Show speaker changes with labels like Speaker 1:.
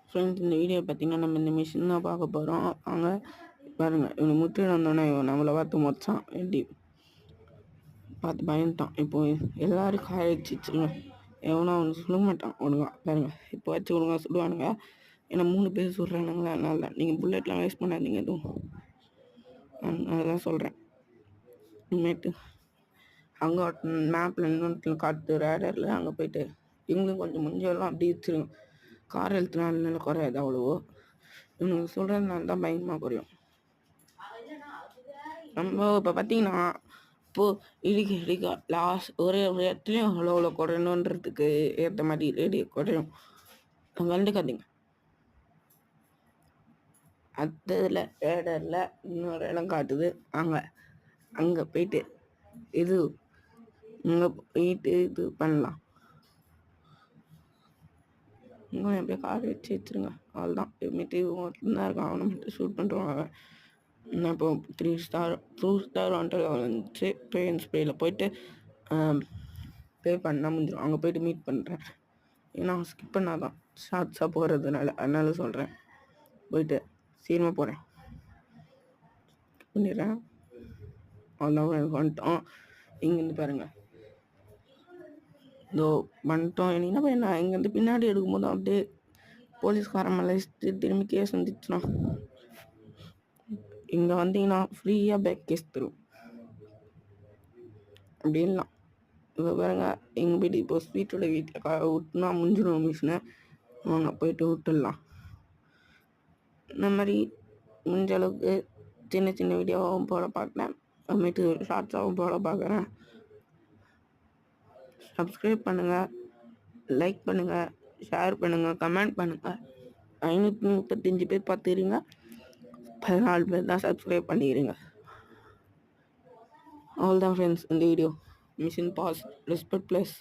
Speaker 1: Friends, இந்த video பார்த்தீங்கன்னா நம்ம இந்த மிஷின் தான் பார்க்க போகிறோம். வாங்க பாருங்கள். இவனுக்கு முற்றிட்டு வந்தோடனே இவன் நம்மளை பார்த்து மொச்சான். எப்படி பார்த்து பயந்துட்டான். இப்போ எல்லோரும் காய வச்சுருங்க. எவனோ அவனுக்கு சொல்ல மாட்டான் ஒழுங்கா. பாருங்கள், இப்போ வச்சு ஒழுங்கா சுடுவானுங்க. ஏன்னா 3 பேர் சுடுறானுங்களா, அதனால தான். நீங்கள் புல்லெட்லாம் வேஸ்ட் பண்ணாதீங்க எதுவும். அதுதான் சொல்கிறேன். இனிமேட்டு அங்கே மேப்பில் இன்னொன்று காட்டு ரேடரில் அங்கே போய்ட்டு இவங்களும் கொஞ்சம் முஞ்செல்லாம் அப்படி வச்சுருங்க. கார் எழுத்துனால குறையாது அவ்வளவோ. இவனுக்கு சொல்கிறதுனால தான் பயங்கரமாக குறையும். நம்ம இப்போ பார்த்தீங்கன்னா இப்போது இடிக்க லாஸ்ட் ஒரே இடத்துலையும் அவ்வளோ குறையணுன்றதுக்கு ஏற்ற மாதிரி ரேடியோ குறையும். கண்டுக்காதீங்க. அடுத்ததில் ரேடரில் இன்னொரு இடம் காட்டுது. அங்கே போயிட்டு இது பண்ணலாம். இன்னும் எப்படியோ கார் வச்சு வச்சுருங்க. அவ்வளோதான். எப்படிட்டு மட்டும்தான் இருக்கான். அவனை மட்டும் ஷூட் பண்ணுறாங்க. நான் இப்போ 3 ஸ்டார் 2 ஸ்டார் வந்துட்டு வந்துச்சு. ட்ரெயின் ஸ்ப்ரேயில் போயிட்டு பே பண்ணால் முடிஞ்சிடும். அங்கே போய்ட்டு மீட் பண்ணுறேன். ஏன்னா ஸ்கிப் பண்ணாதான் ஷார்ட்ஸாக போகிறதுனால, அதனால சொல்கிறேன். போயிட்டு சீக்கிரமாக போகிறேன். பண்ணிடுறேன். அவ்வளோதான், எனக்கு வந்துட்டோம். இங்கேருந்து பாருங்கள், இதோ வந்துட்டோம். என்ன பையனா இங்கேருந்து பின்னாடி எடுக்கும்போது அப்படியே போலீஸ்காரன் மேலே திரும்பி கேஸ் வந்துச்சுன்னா, இங்கே வந்தீங்கன்னா ஃப்ரீயாக பேக் கேஸ் தரும். அப்படின்லாம் இப்போ பாருங்க. எங்கள் போய்ட்டு இப்போ ஸ்வீட்டோட வீட்டில் விட்டுனா முடிஞ்சிடும் மிஷினை. அவங்க போயிட்டு விட்டுடலாம். இந்த மாதிரி முடிஞ்ச அளவுக்கு சின்ன சின்ன வீடியோவும் போட பார்க்குறேன். அப்புறமேட்டு ஷார்ட்ஸாகவும் போட பார்க்குறேன். சப்ஸ்கிரைப் பண்ணுங்கள், லைக் பண்ணுங்கள், ஷேர் பண்ணுங்கள், கமெண்ட் பண்ணுங்கள். 535 பேர் பார்த்துக்கிறீங்க, 14 பேர் தான் சப்ஸ்கிரைப் பண்ணிக்கிறீங்க. அவ்வளோதான் ஃப்ரெண்ட்ஸ், இந்த வீடியோ. மிஷின் பாஸ். Respect plus.